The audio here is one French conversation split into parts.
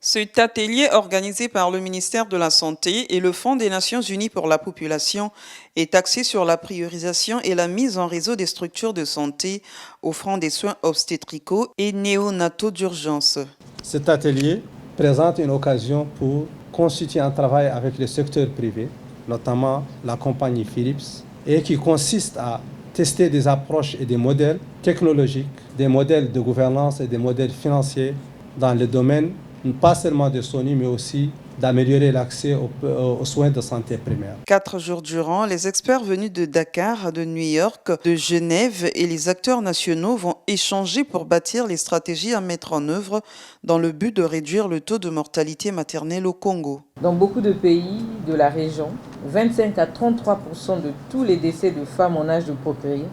Cet atelier organisé par le ministère de la Santé et le Fonds des Nations Unies pour la population est axé sur la priorisation et la mise en réseau des structures de santé offrant des soins obstétricaux et néonataux d'urgence. Cet atelier présente une occasion pour constituer un travail avec le secteur privé, notamment la compagnie Philips, et qui consiste à tester des approches et des modèles technologiques, des modèles de gouvernance et des modèles financiers dans le domaine pas seulement de soins, mais aussi d'améliorer l'accès aux soins de santé primaire. 4 jours durant, les experts venus de Dakar, de New York, de Genève et les acteurs nationaux vont échanger pour bâtir les stratégies à mettre en œuvre dans le but de réduire le taux de mortalité maternelle au Congo. Dans beaucoup de pays de la région, 25 à 33% de tous les décès de femmes en âge de procréer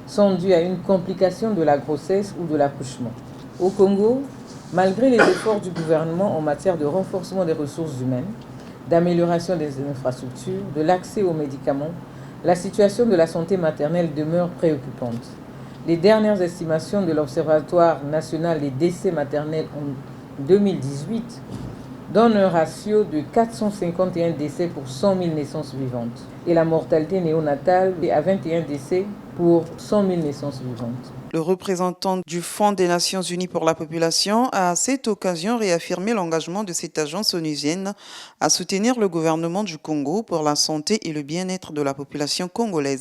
sont dus à une complication de la grossesse ou de l'accouchement. Au Congo, malgré les efforts du gouvernement en matière de renforcement des ressources humaines, d'amélioration des infrastructures, de l'accès aux médicaments, la situation de la santé maternelle demeure préoccupante. Les dernières estimations de l'Observatoire national des décès maternels en 2018 donnent un ratio de 451 décès pour 100 000 naissances vivantes et la mortalité néonatale est à 21 décès pour 100 000 naissances vivantes. Le représentant du Fonds des Nations Unies pour la population a à cette occasion réaffirmé l'engagement de cette agence onusienne à soutenir le gouvernement du Congo pour la santé et le bien-être de la population congolaise.